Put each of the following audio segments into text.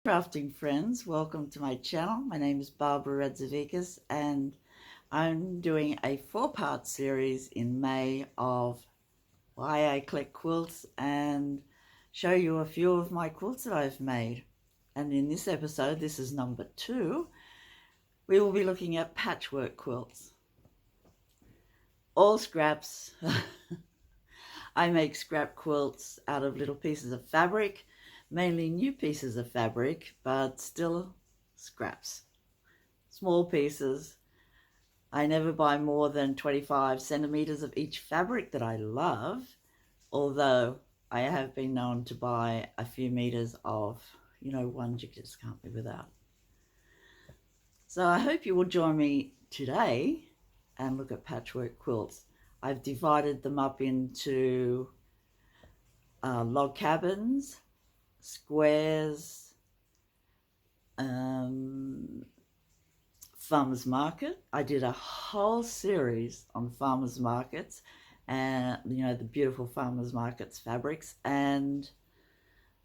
crafting friends, welcome to my channel. My name is Barbara Radzevicius and I'm doing a 4-part series in May of why I collect quilts and show you a few of my quilts that I've made. And in this episode, this is number 2, we will be looking at patchwork quilts. All scraps. I make scrap quilts out of little pieces of fabric, mainly new pieces of fabric, but still scraps. Small pieces. I never buy more than 25 centimeters of each fabric that I love, although I have been known to buy a few meters of, ones you just can't live without. So I hope you will join me today and look at patchwork quilts. I've divided them up into log cabins, squares, farmers market. I did a whole series on farmers markets and the beautiful farmers markets fabrics, and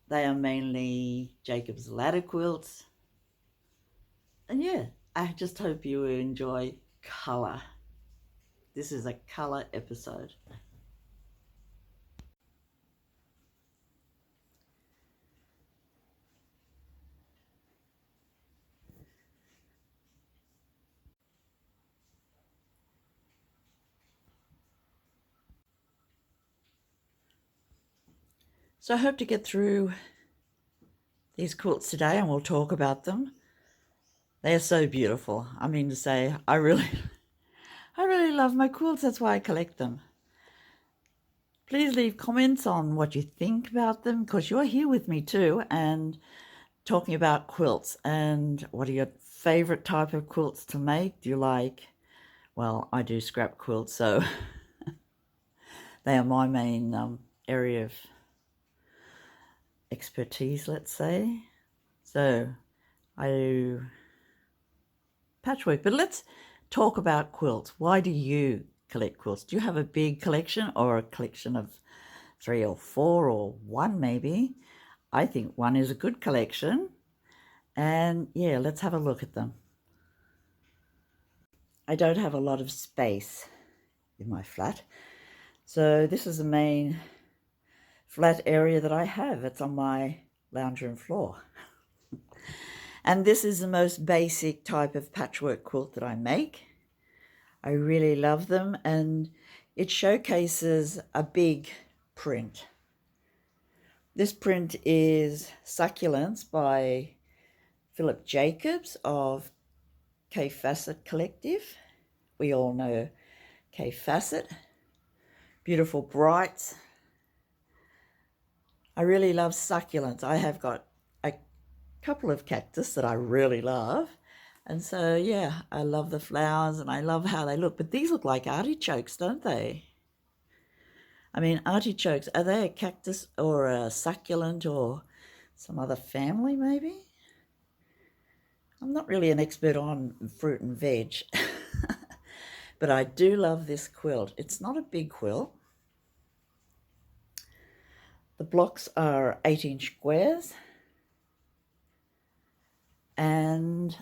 they are mainly Jacob's ladder quilts. And yeah, I just hope you enjoy color. This is a color episode. So I hope to get through these quilts today and we'll talk about them. They are so beautiful. I mean to say, I really love my quilts. That's why I collect them. Please leave comments on what you think about them, because you're here with me too and talking about quilts. And what are your favorite type of quilts to make? Do you like, well, I do scrap quilts, so they are my main area of expertise, let's say. So I do patchwork, but let's talk about quilts. Why do you collect quilts? Do you have a big collection, or a collection of 3 or 4 or 1 maybe? I think 1 is a good collection, and yeah, let's have a look at them. I don't have a lot of space in my flat, so this is the main flat area that I have. It's on my lounge room floor. And this is the most basic type of patchwork quilt that I make. I really love them, and it showcases a big print. This print is Succulents by Philip Jacobs of K Facet Collective. We all know K Facet. Beautiful brights. I really love succulents. I have got a couple of cactus that I really love. And so, yeah, I love the flowers and I love how they look. But these look like artichokes, don't they? I mean, artichokes, are they a cactus or a succulent or some other family maybe? I'm not really an expert on fruit and veg. But I do love this quilt. It's not a big quilt. The blocks are 8-inch squares. And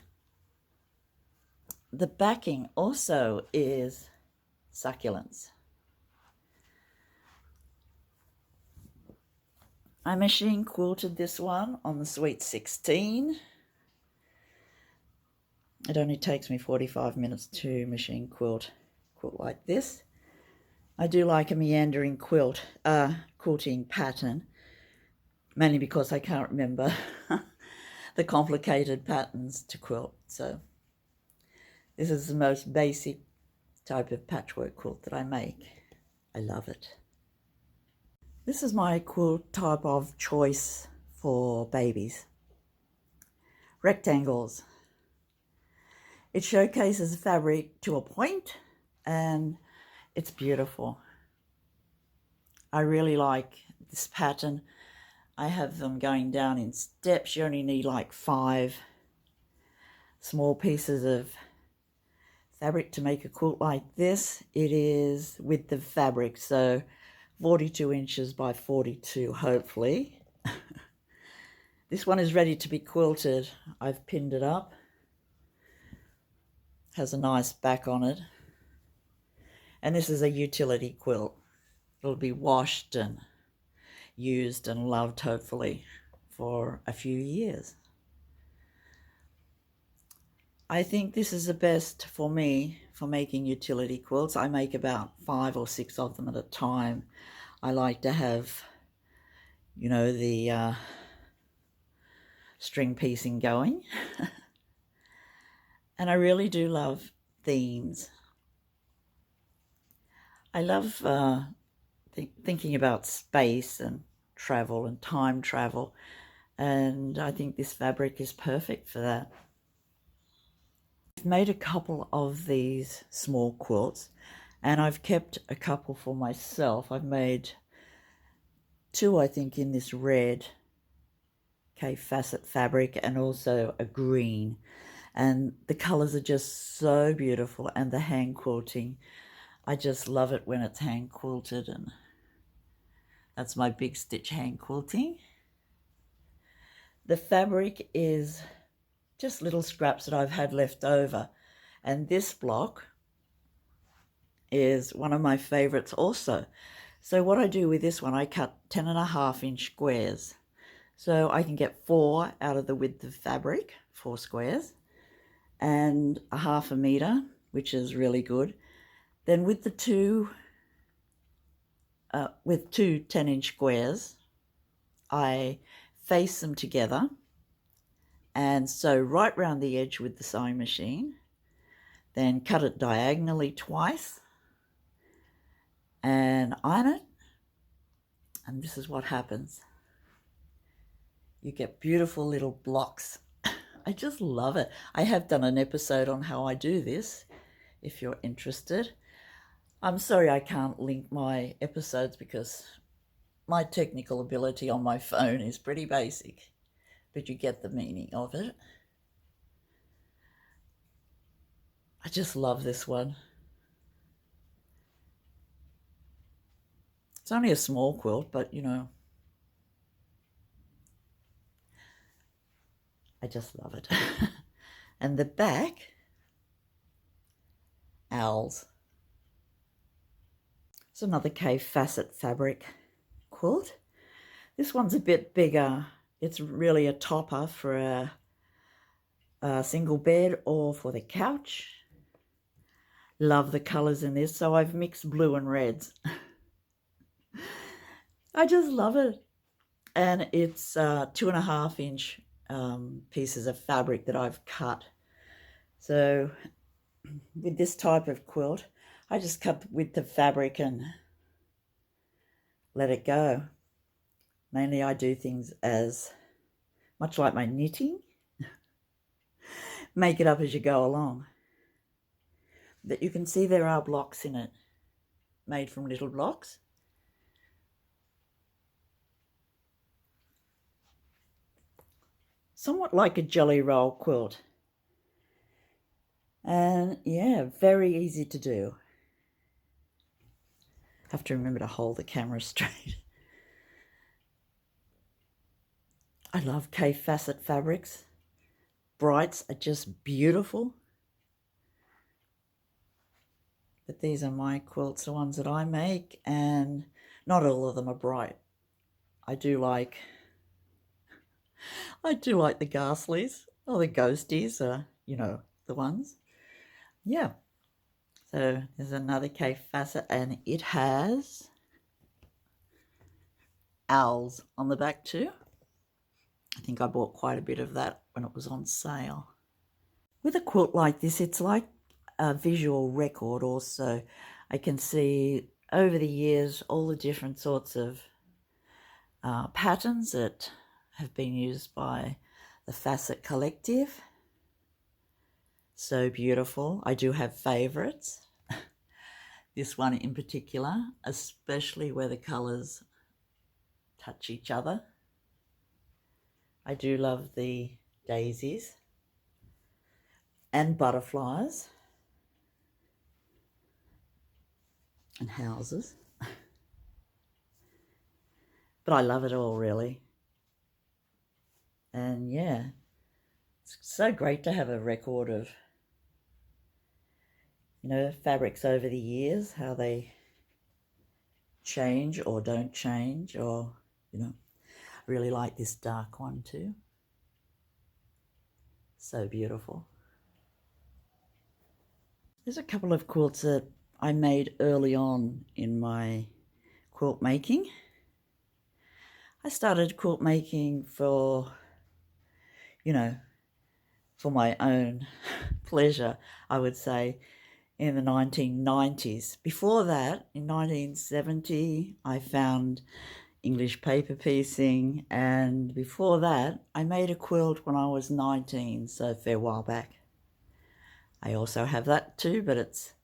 the backing also is succulents. I machine quilted this one on the Sweet 16. It only takes me 45 minutes to machine quilt like this. I do like a meandering quilting pattern, mainly because I can't remember the complicated patterns to quilt. So this is the most basic type of patchwork quilt that I make. I love it. This is my quilt type of choice for babies. Rectangles. It showcases fabric to a point and it's beautiful. I really like this pattern. I have them going down in steps. You only need like 5 small pieces of fabric to make a quilt like this. It is with the fabric, so 42 inches by 42, hopefully. This one is ready to be quilted. I've pinned it up. Has a nice back on it. And this is a utility quilt. It'll be washed and used and loved, hopefully, for a few years. I think this is the best for me for making utility quilts. I make about 5 or 6 of them at a time. I like to have, you know, the string piecing going. And I really do love themes. I love thinking about space and travel and time travel, and I think this fabric is perfect for that. I've made a couple of these small quilts, and I've kept a couple for myself. I've made 2, I think, in this red facet fabric and also a green, and the colors are just so beautiful, and the hand quilting, I just love it when it's hand quilted, and that's my big stitch hand quilting. The fabric is just little scraps that I've had left over, and this block is one of my favorites also. So what I do with this one, I cut 10.5-inch squares, so I can get 4 out of the width of fabric, 4 squares, and a 1/2 meter, which is really good. Then with the two 10-inch squares, I face them together and sew right round the edge with the sewing machine, then cut it diagonally twice and iron it, and this is what happens. You get beautiful little blocks. I just love it. I have done an episode on how I do this, if you're interested. I'm sorry I can't link my episodes because my technical ability on my phone is pretty basic, but you get the meaning of it. I just love this one. It's only a small quilt, but you know, I just love it. And the back, owls. It's another facet fabric quilt. This one's a bit bigger. It's really a topper for a single bed or for the couch. Love the colours in this, so I've mixed blue and reds. I just love it. And it's 2.5-inch pieces of fabric that I've cut. So with this type of quilt, I just cut the width of fabric and let it go. Mainly I do things as much like my knitting. Make it up as you go along. But you can see there are blocks in it, made from little blocks. Somewhat like a jelly roll quilt. And yeah, very easy to do. Have to remember to hold the camera straight. I love facet fabrics. Brights are just beautiful. But these are my quilts, the ones that I make, and not all of them are bright. I do like the ghastlies, or the ghosties, you know, the ones. Yeah. So there's another facet, and it has owls on the back too. I think I bought quite a bit of that when it was on sale. With a quilt like this, it's like a visual record also. I can see over the years all the different sorts of patterns that have been used by the Facet Collective. So beautiful. I do have favourites. This one in particular, especially where the colours touch each other. I do love the daisies and butterflies and houses. But I love it all, really. And yeah, it's so great to have a record of, you know, fabrics over the years, how they change or don't change, or, you know, I really like this dark one too. So beautiful. There's a couple of quilts that I made early on in my quilt making. I started quilt making for, you know, for my own pleasure, I would say, in the 1990s. Before that, in 1970, I found English paper piecing, and before that, I made a quilt when I was 19, so a fair while back. I also have that too, but it's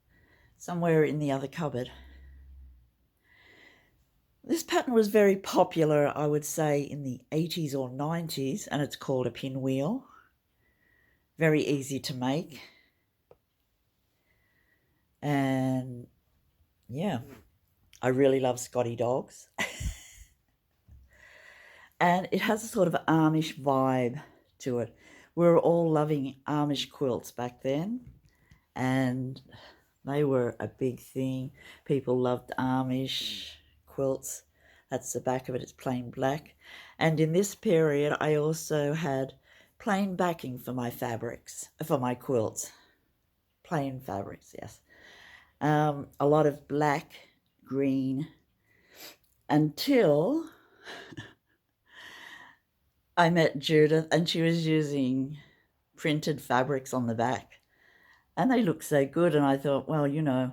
somewhere in the other cupboard. This pattern was very popular, I would say, in the 80s or 90s, and it's called a pinwheel. Very easy to make. And yeah, I really love Scotty dogs. And it has a sort of Amish vibe to it. We were all loving Amish quilts back then, and they were a big thing. People loved Amish quilts. That's the back of it, it's plain black. And in this period, I also had plain backing for my fabrics, for my quilts. Plain fabrics, yes. A lot of black, green, until I met Judith, and she was using printed fabrics on the back, and they looked so good, and I thought, well, you know,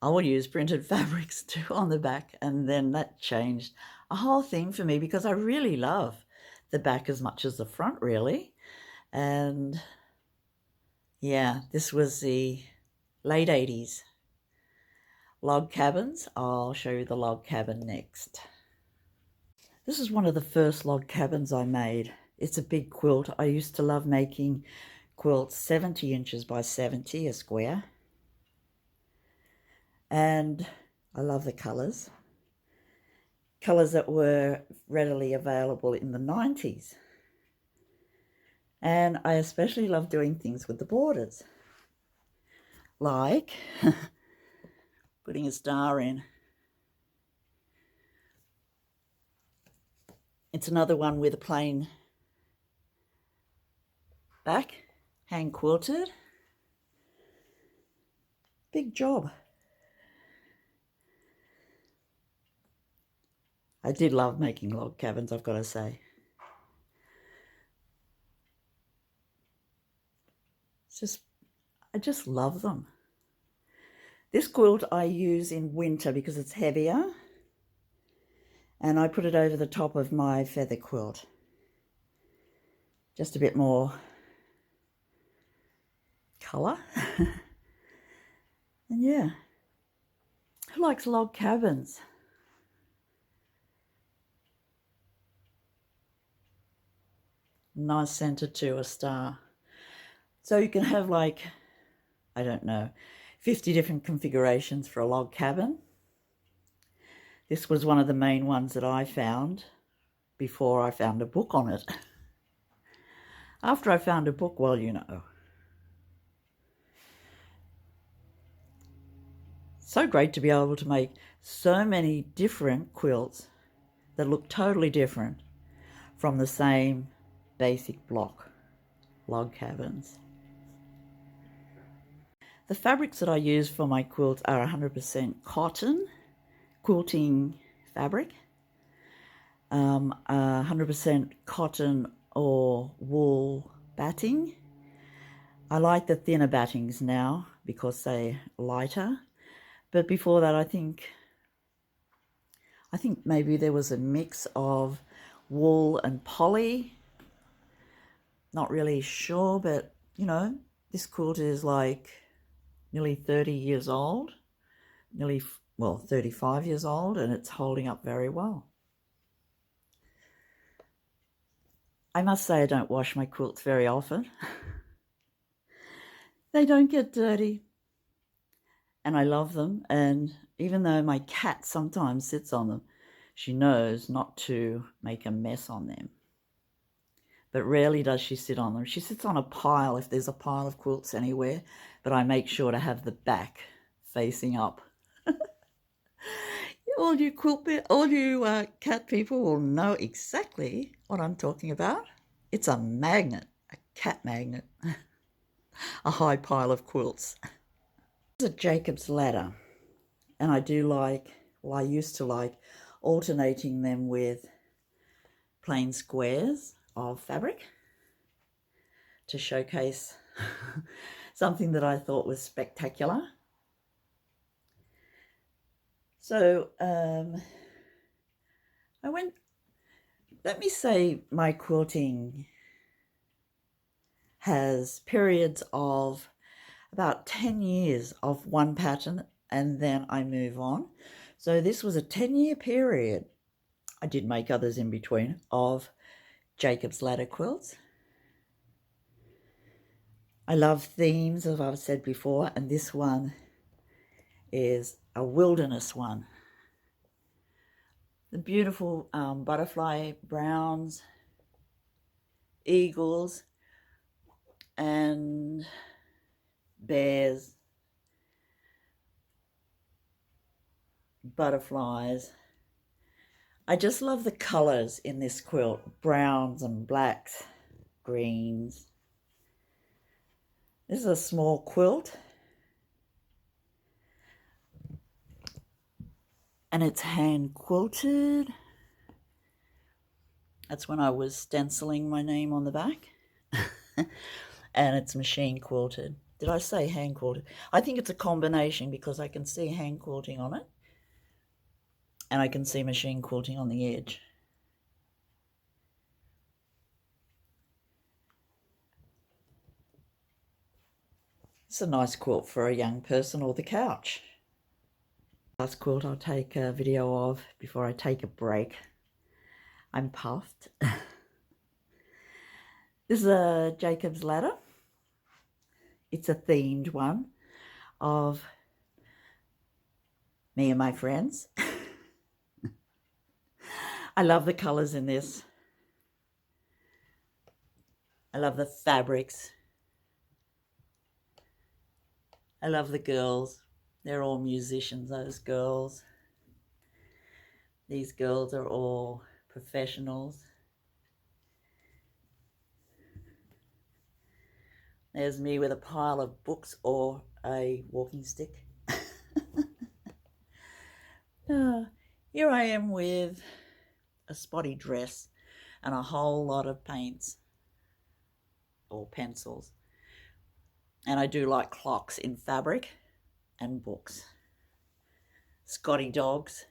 I will use printed fabrics too on the back. And then that changed a whole thing for me, because I really love the back as much as the front, really. And yeah, this was the late 80s. Log cabins. I'll show you the log cabin next. This is one of the first log cabins I made. It's a big quilt. I used to love making quilts 70 inches by 70, a square. And I love the colours. Colours that were readily available in the 90s. And I especially love doing things with the borders. Like putting a star in. It's another one with a plain back, hand quilted. Big job. I did love making log cabins, I've got to say. I just love them. This quilt I use in winter because it's heavier, and I put it over the top of my feather quilt. Just a bit more colour. And yeah, who likes log cabins? Nice centre too, a star. So you can have, like, I don't know, 50 different configurations for a log cabin. This was one of the main ones that I found before I found a book on it. After I found a book, well, you know. So great to be able to make so many different quilts that look totally different from the same basic block, log cabins. The fabrics that I use for my quilts are 100% cotton, quilting fabric, 100% cotton or wool batting. I like the thinner battings now because they're lighter, but before that I think maybe there was a mix of wool and poly. Not really sure, but you know, this quilt is like nearly 30 years old, well, 35 years old, and it's holding up very well. I must say I don't wash my quilts very often. They don't get dirty, and I love them. And even though my cat sometimes sits on them, she knows not to make a mess on them. but rarely does she sit on them. She sits on a pile if there's a pile of quilts anywhere, but I make sure to have the back facing up. All you cat people will know exactly what I'm talking about. It's a magnet, a cat magnet, a high pile of quilts. It's a Jacob's ladder, and I do like, well, I used to like alternating them with plain squares of fabric to showcase something that I thought was spectacular. So let me say my quilting has periods of about 10 years of one pattern, and then I move on. So this was a 10-year period. I did make others in between of Jacob's ladder quilts. I love themes, as I've said before, and this one is a wilderness one. The beautiful butterfly browns, eagles, and bears, butterflies. I just love the colors in this quilt, browns and blacks, greens. This is a small quilt, and it's hand quilted. That's when I was stenciling my name on the back. And it's machine quilted. Did I say hand quilted? I think it's a combination because I can see hand quilting on it and I can see machine quilting on the edge. It's a nice quilt for a young person or the couch. Last quilt I'll take a video of before I take a break. I'm puffed. This is a Jacob's ladder. It's a themed one of me and my friends. I love the colours in this. I love the fabrics. I love the girls. They're all musicians, those girls. These girls are all professionals. There's me with a pile of books or a walking stick. Here I am with a spotty dress and a whole lot of paints or pencils. And I do like clocks in fabric and books. Scotty dogs,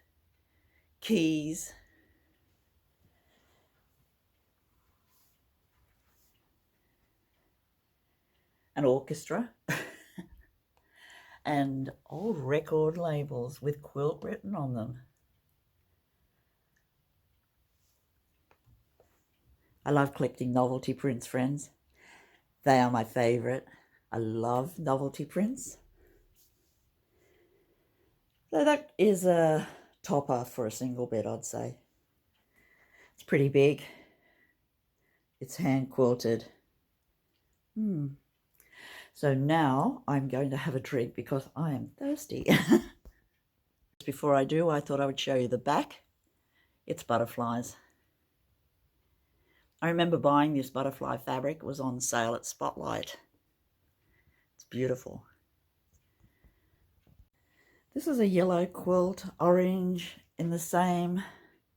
keys, an orchestra, and old record labels with quilt written on them. I love collecting novelty prints, friends. They are my favourite. I love novelty prints. So that is a topper for a single bed, I'd say. It's pretty big. It's hand quilted. So now I'm going to have a drink because I am thirsty. Before I do, I thought I would show you the back. It's butterflies. I remember buying this butterfly fabric. It was on sale at Spotlight. It's beautiful. This is a yellow quilt, orange, in the same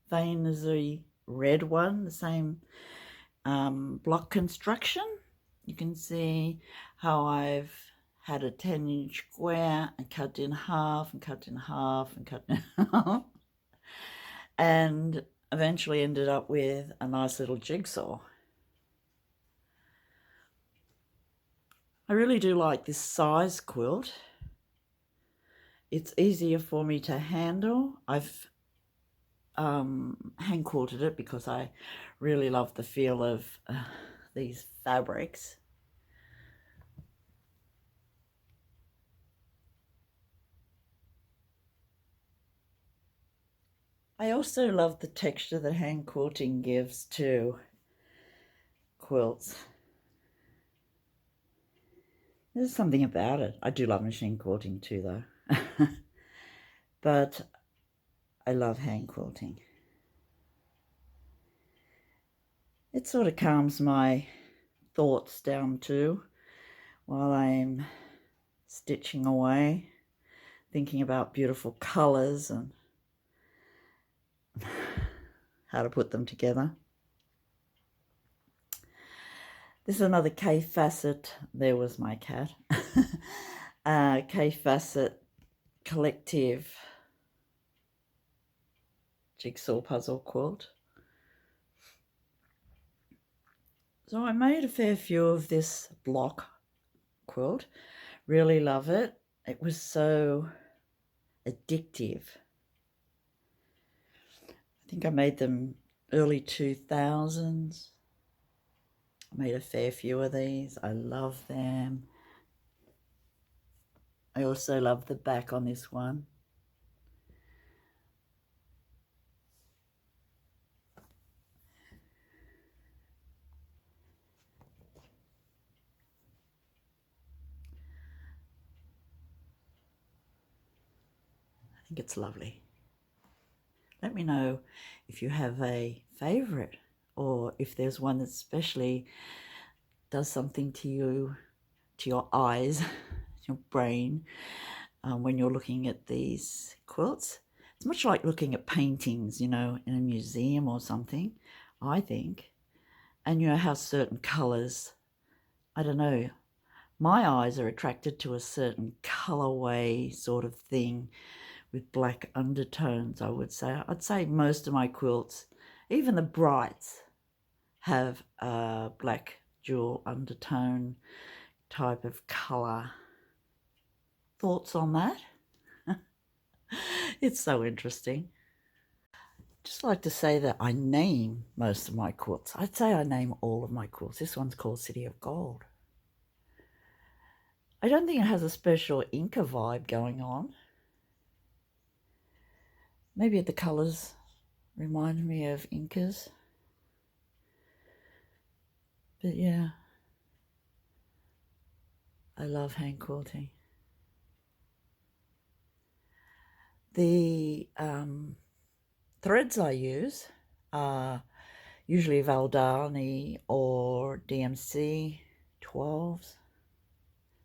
vein as the red one, the same block construction. You can see how I've had a 10-inch square and cut in half and cut in half and cut in half. And eventually ended up with a nice little jigsaw. I really do like this size quilt. It's easier for me to handle. I've hand quilted it because I really love the feel of these fabrics. I also love the texture that hand quilting gives to quilts. There's something about it. I do love machine quilting too, though. But I love hand quilting. It sort of calms my thoughts down too while I'm stitching away, thinking about beautiful colours and how to put them together. This is another K-Facet. There was my cat. K-Facet collective jigsaw puzzle quilt. So I made a fair few of this block quilt. Really love it. It was so addictive. I think I made them early 2000s. I made a fair few of these. I love them. I also love the back on this one. I think it's lovely. Let me know if you have a favorite, or if there's one that especially does something to you, to your eyes, your brain, when you're looking at these quilts. It's much like looking at paintings, you know, in a museum or something, I think. And you know how certain colours, I don't know, my eyes are attracted to a certain colourway sort of thing with black undertones, I would say. I'd say most of my quilts, even the brights, have a black jewel undertone type of colour. Thoughts on that? It's so interesting. Just like to say that I name most of my quilts. I'd say I name all of my quilts. This one's called City of Gold. I don't think it has a special Inca vibe going on. Maybe the colours remind me of Incas. But yeah, I love hand quilting. The threads I use are usually Valdani or DMC 12s,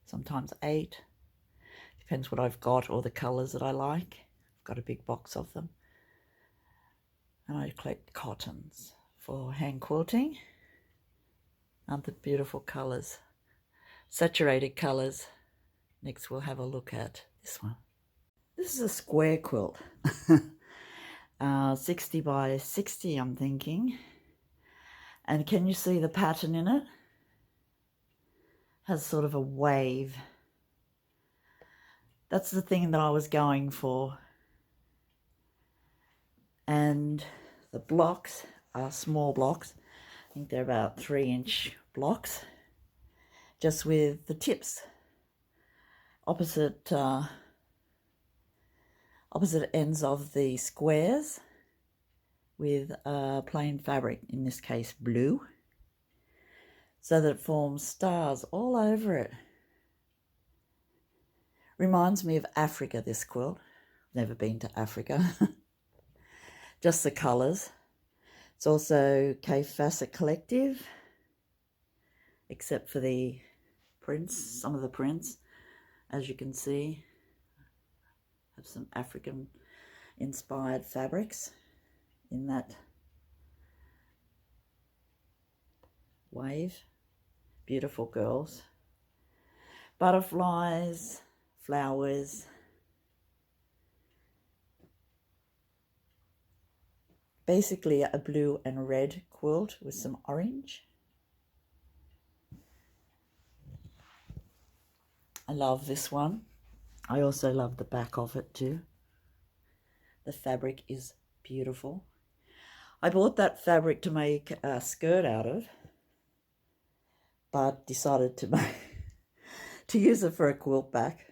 sometimes 8. Depends what I've got or the colours that I like. I've got a big box of them. And I collect cottons for hand quilting. Aren't the beautiful colours? Saturated colours. Next we'll have a look at this one. This is a square quilt. 60 by 60, I'm thinking. And can you see the pattern in it? Has sort of a wave. That's the thing that I was going for. And the blocks are small blocks. I think they're about 3-inch blocks, just with the tips opposite ends of the squares, with plain fabric, in this case blue, so that it forms stars all over it. Reminds me of Africa, this quilt. Never been to Africa. Just the colours. It's also K-Facet Collective, except for the prints, some of the prints, as you can see, have some African inspired fabrics in that wave. Beautiful girls. Butterflies, flowers. Basically a blue and red quilt with some orange. I love this one. I also love the back of it too. The fabric is beautiful. I bought that fabric to make a skirt out of, but decided to make to use it for a quilt back.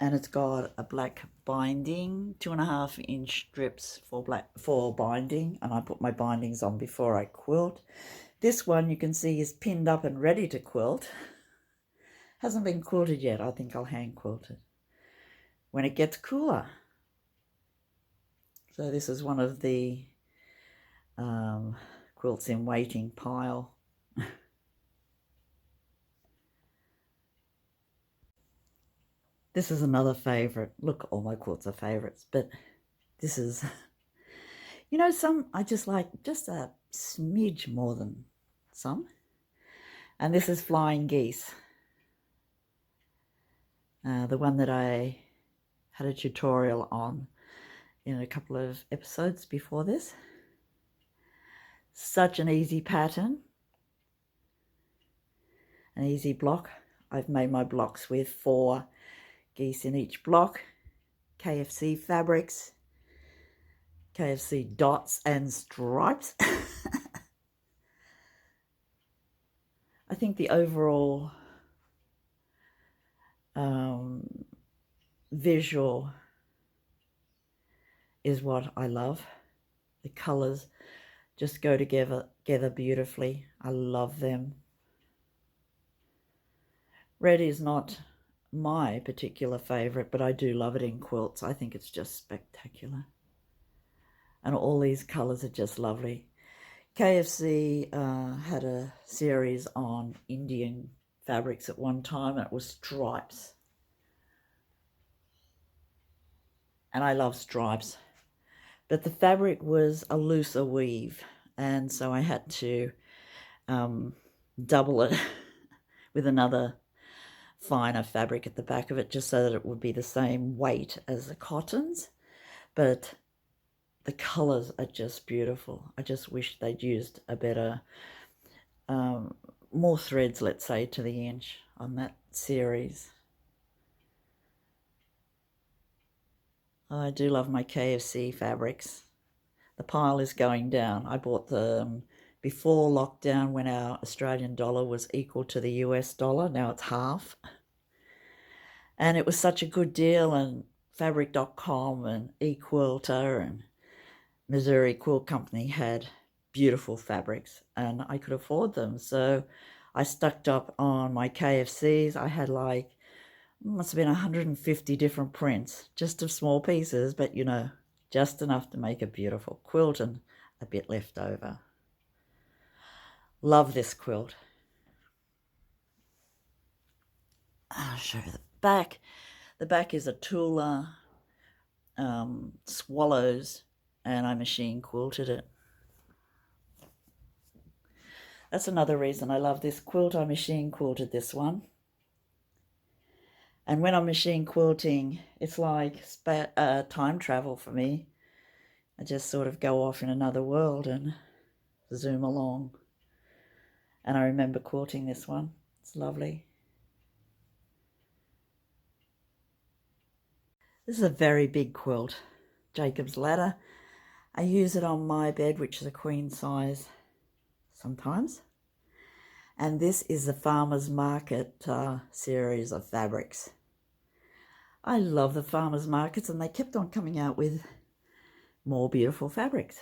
and it's got a black binding, 2.5-inch strips for binding, and I put my bindings on before I quilt. This one you can see is pinned up and ready to quilt. Hasn't been quilted yet. I think I'll hand quilt it when it gets cooler. So this is one of the quilts in waiting pile. This is another favourite. Look, all my quilts are favourites, but this is, you know, some I just like just a smidge more than some. And this is Flying Geese. The one that I had a tutorial on in a couple of episodes before this. Such an easy pattern. An easy block. I've made my blocks with 4 geese in each block, KFC fabrics, KFC dots and stripes. I think the overall visual is what I love. The colours just go together beautifully. I love them. Red is not my particular favourite, but I do love it in quilts. I think it's just spectacular. And all these colours are just lovely. KFC had a series on Indian fabrics at one time, and it was stripes. And I love stripes. But the fabric was a looser weave, and so I had to double it with another finer fabric at the back of it, just so that it would be the same weight as the cottons. But the colours are just beautiful. I just wish they'd used a better, more threads, let's say, to the inch on that series. I do love my KFC fabrics. The pile is going down. I bought them before lockdown when our Australian dollar was equal to the US dollar. Now it's half. And it was such a good deal, and Fabric.com and eQuilter and Missouri Quilt Company had beautiful fabrics, and I could afford them. So I stocked up on my KFCs. I had like, must have been 150 different prints, just of small pieces, but you know, just enough to make a beautiful quilt and a bit left over. Love this quilt. I'll show you the back. The back is a Tula Swallows, and I machine quilted it. That's another reason I love this quilt. I machine quilted this one. And when I'm machine quilting, it's like time travel for me. I just sort of go off in another world and zoom along. And I remember quilting this one. It's lovely. This is a very big quilt, Jacob's Ladder. I use it on my bed, which is a queen size sometimes. And this is the Farmer's Market series of fabrics. I love the farmers markets, and they kept on coming out with more beautiful fabrics.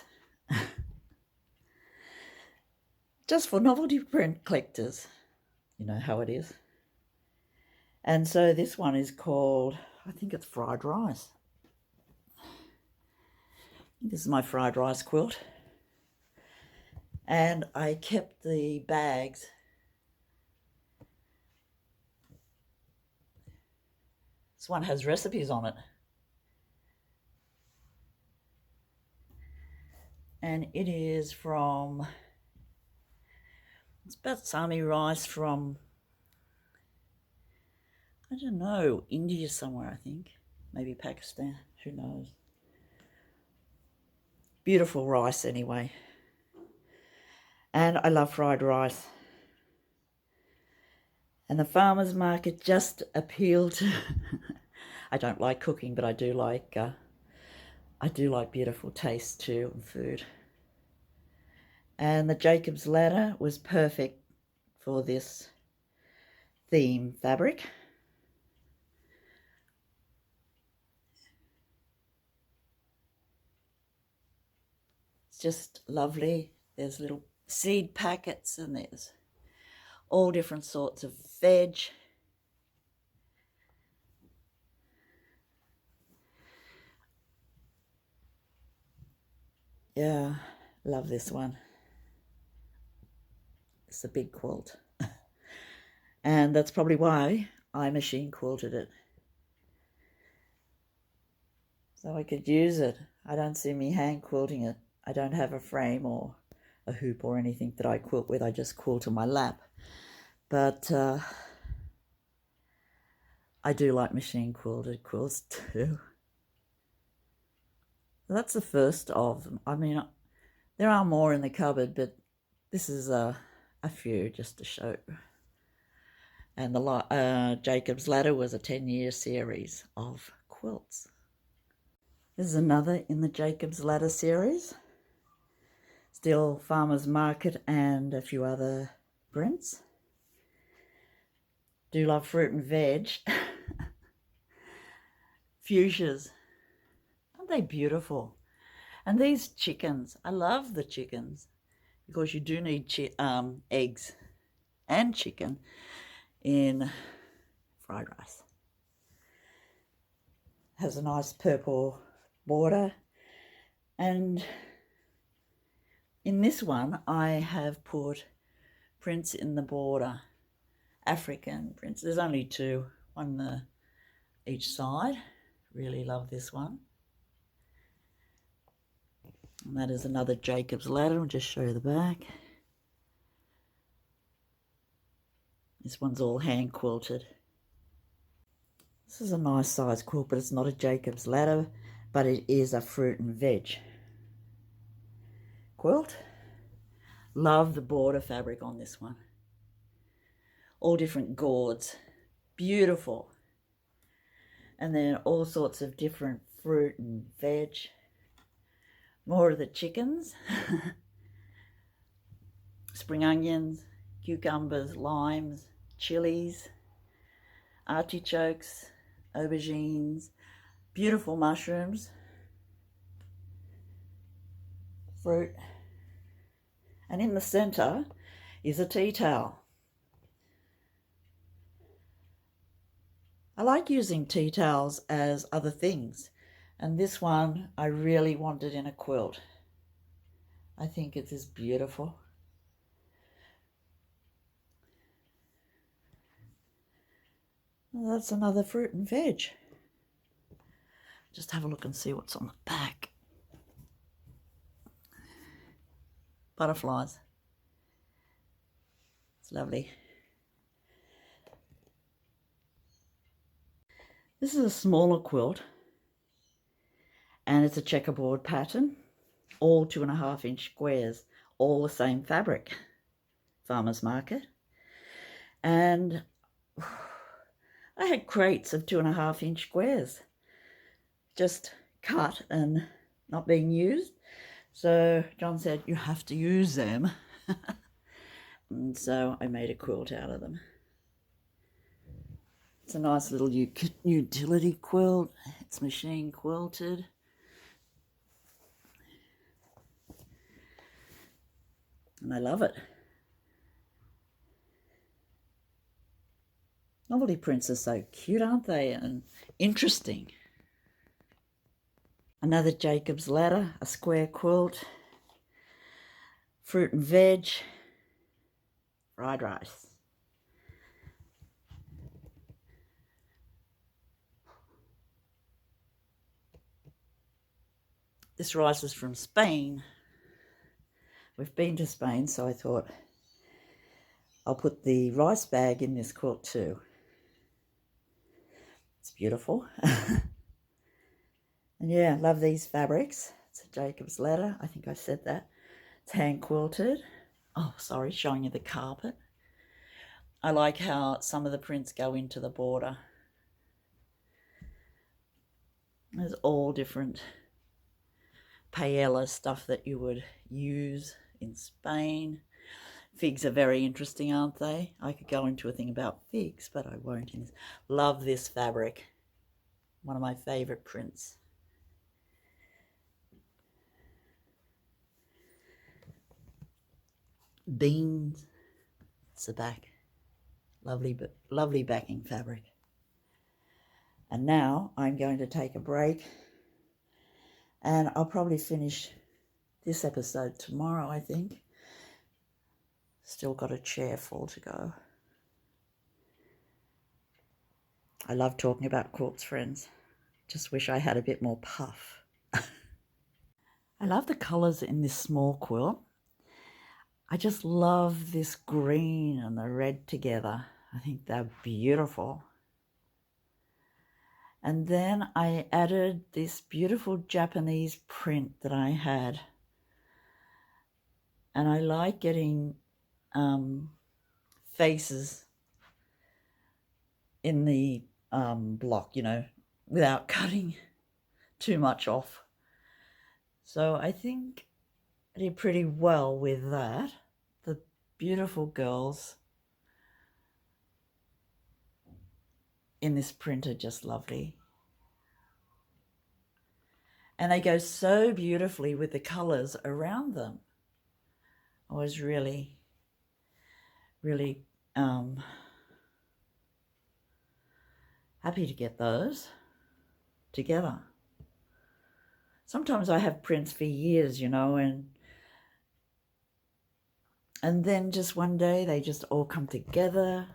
Just for novelty print collectors. You know how it is. And so this one is called, I think it's fried rice. This is my fried rice quilt. And I kept the bags. This one has recipes on it. And it is from, it's basmati rice from, I don't know, India somewhere, I think. Maybe Pakistan, who knows. Beautiful rice anyway. And I love fried rice. And the farmer's market just appealed to I don't like cooking, but I do like beautiful taste too and food. And the Jacob's Ladder was perfect for this theme fabric. just lovely. There's little seed packets and there's all different sorts of veg. Yeah, love this one. It's a big quilt. And that's probably why I machine quilted it. So I could use it. I don't see me hand quilting it. I don't have a frame or a hoop or anything that I quilt with. I just quilt on my lap. But I do like machine quilted quilts too. That's the first of them. I mean, there are more in the cupboard, but this is a few just to show. And the Jacob's Ladder was a 10-year series of quilts. This is another in the Jacob's Ladder series. Still Farmer's Market and a few other prints. Do love fruit and veg. Fuchsias. Aren't they beautiful? And these chickens. I love the chickens because you do need eggs and chicken in fried rice. Has a nice purple border. And in this one, I have put prints in the border. African prints. There's only two on each side. Really love this one. And that is another Jacob's Ladder. I'll just show you the back. This one's all hand quilted. This is a nice size quilt, but it's not a Jacob's Ladder, but it is a fruit and veg quilt. Love the border fabric on this one. All different gourds. Beautiful. And then all sorts of different fruit and veg. More of the chickens. Spring onions, cucumbers, limes, chilies, artichokes, aubergines, beautiful mushrooms, fruit. And in the center is a tea towel. I like using tea towels as other things, and this one I really wanted in a quilt. I think it is beautiful. Well, that's another fruit and veg. Just have a look and see what's on the back. Butterflies. It's lovely. This is a smaller quilt, and it's a checkerboard pattern, all 2.5-inch squares, all the same fabric, Farmer's Market. And I had crates of 2.5-inch squares, just cut and not being used. So John said, you have to use them. And so I made a quilt out of them. It's a nice little utility quilt. It's machine quilted. And I love it. Novelty prints are so cute, aren't they? And interesting. Another Jacob's Ladder, a square quilt. Fruit and veg. Fried rice. This rice is from Spain. We've been to Spain, so I thought I'll put the rice bag in this quilt too. It's beautiful. And yeah, love these fabrics. It's a Jacob's Ladder. I think I said that. It's hand quilted. Oh, sorry, showing you the carpet. I like how some of the prints go into the border. There's all different paella stuff that you would use in Spain. Figs are very interesting, aren't they? I could go into a thing about figs, but I won't. Love this fabric. One of my favorite prints. beans. It's the back. Lovely backing fabric. And now I'm going to take a break, and I'll probably finish this episode tomorrow, I think. Still got a chair full to go. I love talking about quilts, friends. Just wish I had a bit more puff. I love the colours in this small quilt. I just love this green and the red together. I think they're beautiful. And then I added this beautiful Japanese print that I had. And I like getting faces in the block, you know, without cutting too much off. So I think I did pretty well with that. The beautiful girls in this print are just lovely. And they go so beautifully with the colours around them. I was really happy to get those together. Sometimes I have prints for years, you know, and then just one day they just all come together.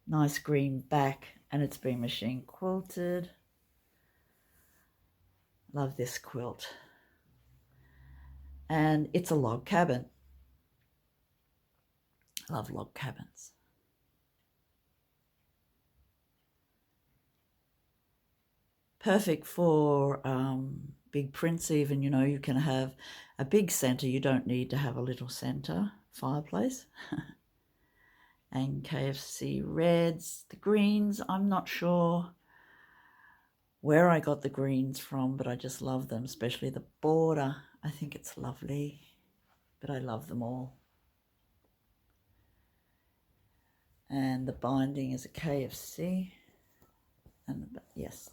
Nice green back, and it's been machine quilted. Love this quilt. And it's a log cabin. I love log cabins. Perfect for big prints even, you know, you can have a big center. You don't need to have a little center fireplace. And KFC reds, the greens, I'm not sure where I got the greens from, but I just love them, especially the border. I think it's lovely, but I love them all. And the binding is a KFC, and yes.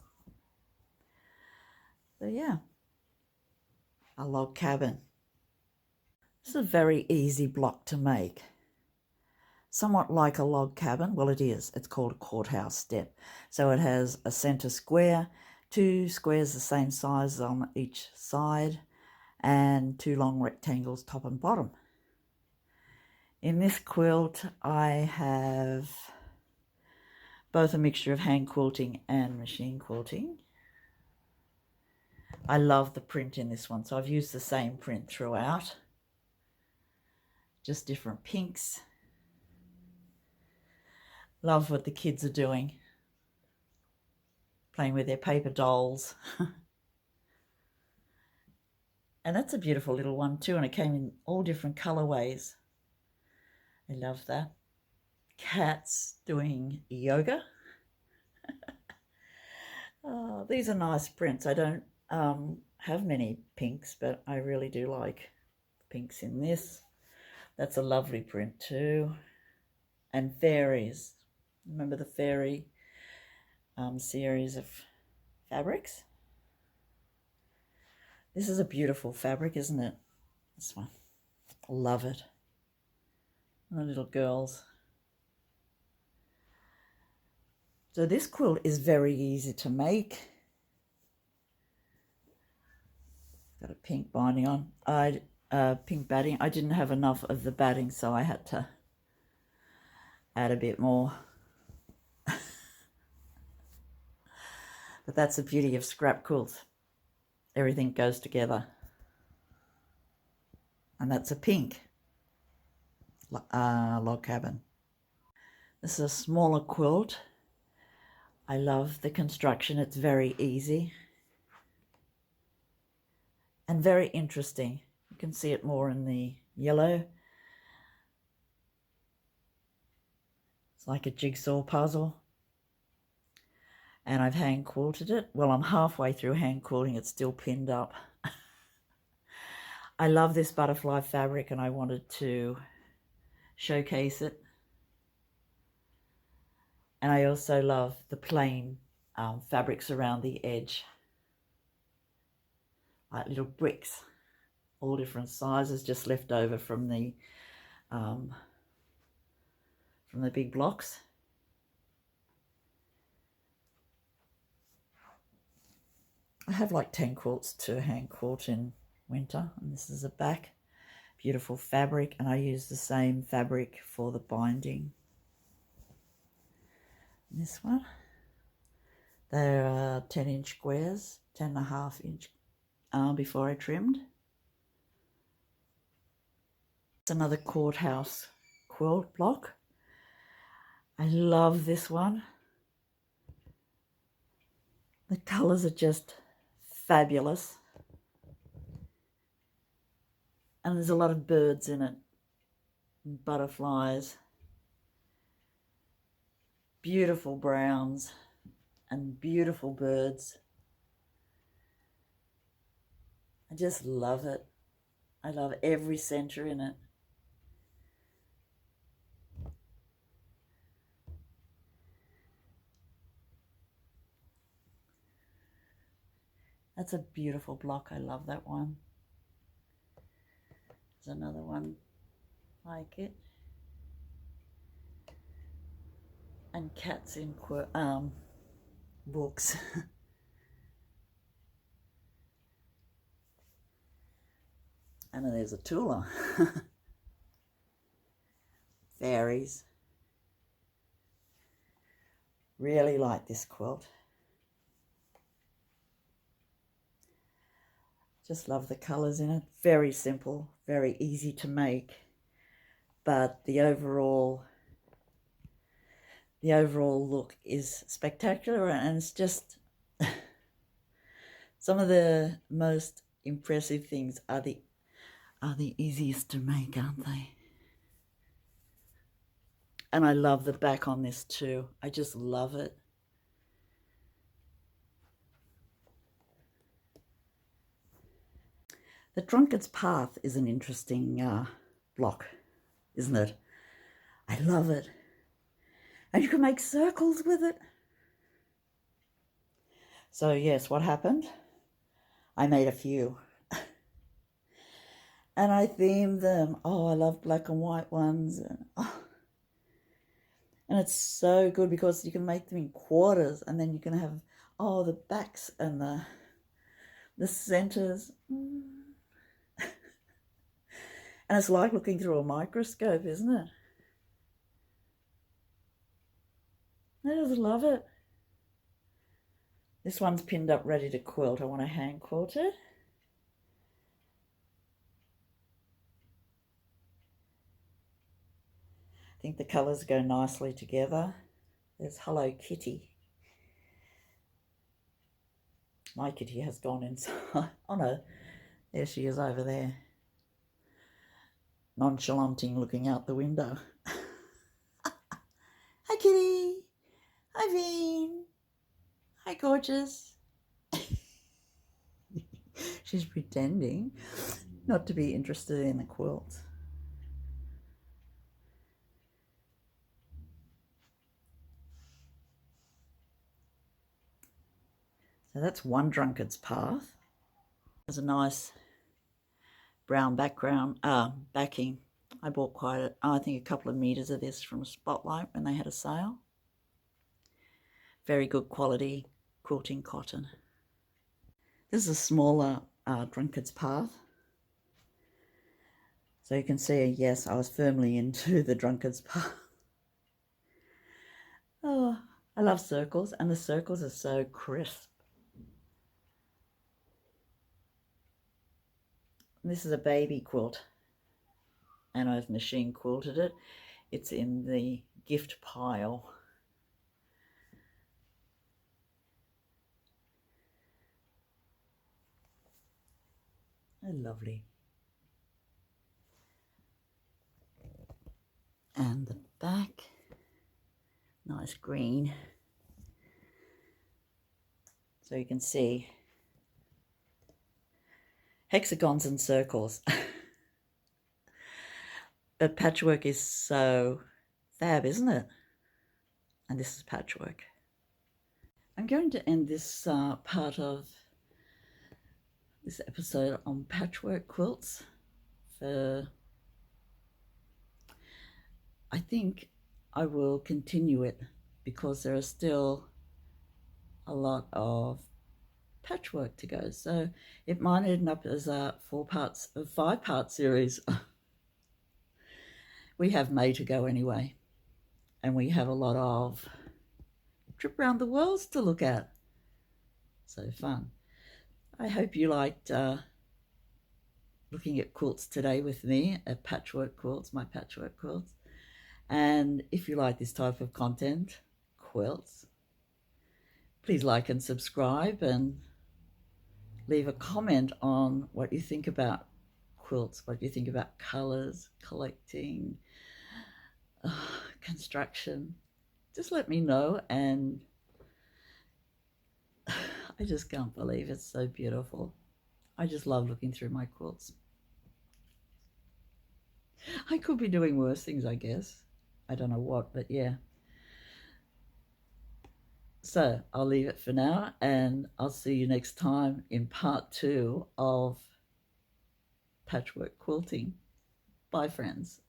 So yeah, a log cabin. This is a very easy block to make. Somewhat like a log cabin. Well, it is. It's called a courthouse step. So it has a center square, 2 squares the same size on each side, and 2 long rectangles top and bottom. In this quilt, I have both a mixture of hand quilting and machine quilting. I love the print in this one, so I've used the same print throughout. Just different pinks. Love what the kids are doing. Playing with their paper dolls. And that's a beautiful little one too, and it came in all different colorways. I love that. Cats doing yoga. Oh, these are nice prints. I don't have many pinks, but I really do like pinks in this. That's a lovely print too. And fairies. Remember the fairy series of fabrics? This is a beautiful fabric, isn't it? This one. Love it. The little girls. So this quilt is very easy to make. Got a pink binding on. Pink batting. I didn't have enough of the batting, so I had to add a bit more. But that's the beauty of scrap quilts. Everything goes together. And that's a pink log cabin. This is a smaller quilt. I love the construction. It's very easy and very interesting. You can see it more in the yellow. It's like a jigsaw puzzle. And I've hand quilted it. Well, I'm halfway through hand quilting. It's still pinned up. I love this butterfly fabric, and I wanted to showcase it. And I also love the plain fabrics around the edge, like little bricks. all different sizes, just left over from the big blocks. I have like 10 quilts to hand quilt in winter, and this is a back. Beautiful fabric, and I use the same fabric for the binding. This one, they're 10-inch squares, 10.5-inch before I trimmed. It's another Courthouse quilt block. I love this one. The colours are just fabulous. And there's a lot of birds in it, and butterflies, beautiful browns and beautiful birds. I just love it. I love every centre in it. That's a beautiful block. I love that one. There's another one like it. And cats in books. And then there's a Tula. Fairies. Really like this quilt. Just love the colours in it. Very simple, very easy to make, but the overall look is spectacular, and it's just some of the most impressive things are the easiest to make, aren't they? And I love the back on this too. I just love it. The Drunkard's Path is an interesting block, isn't it? I love it. And you can make circles with it. So yes, what happened? I made a few. And I themed them. Oh, I love black and white ones. And it's so good because you can make them in quarters, and then you can have, the backs and the centers. And it's like looking through a microscope, isn't it? I just love it. This one's pinned up ready to quilt. I want to hand quilt it. I think the colours go nicely together. There's Hello Kitty. My kitty has gone inside. Oh no, there she is over there. Nonchalanting, looking out the window. Hi kitty. Hi Veen. Hi gorgeous. She's pretending not to be interested in the quilt. So that's one Drunkard's Path. There's a nice brown background, backing. I bought I think a couple of meters of this from Spotlight when they had a sale. Very good quality quilting cotton. This is a smaller Drunkard's Path. So you can see, yes, I was firmly into the Drunkard's Path. Oh, I love circles, and the circles are so crisp. This is a baby quilt, and I've machine quilted it. It's in the gift pile. Oh, lovely. And the back, nice green. So you can see hexagons and circles. But patchwork is so fab, isn't it? And this is patchwork. I'm going to end this part of this episode on patchwork quilts. I think I will continue it because there are still a lot of patchwork to go, so it might end up as a 5-part series. We have May to go anyway, and we have a lot of trip around the world to look at, so fun. I hope you liked looking at quilts today with me at Patchwork Quilts, my Patchwork Quilts. And if you like this type of content, quilts, please like and subscribe and leave a comment on what you think about quilts, what you think about colours, collecting, construction. Just let me know, and I just can't believe it's so beautiful. I just love looking through my quilts. I could be doing worse things, I guess. I don't know what, but yeah. So I'll leave it for now, and I'll see you next time in part 2 of patchwork quilting. Bye, friends.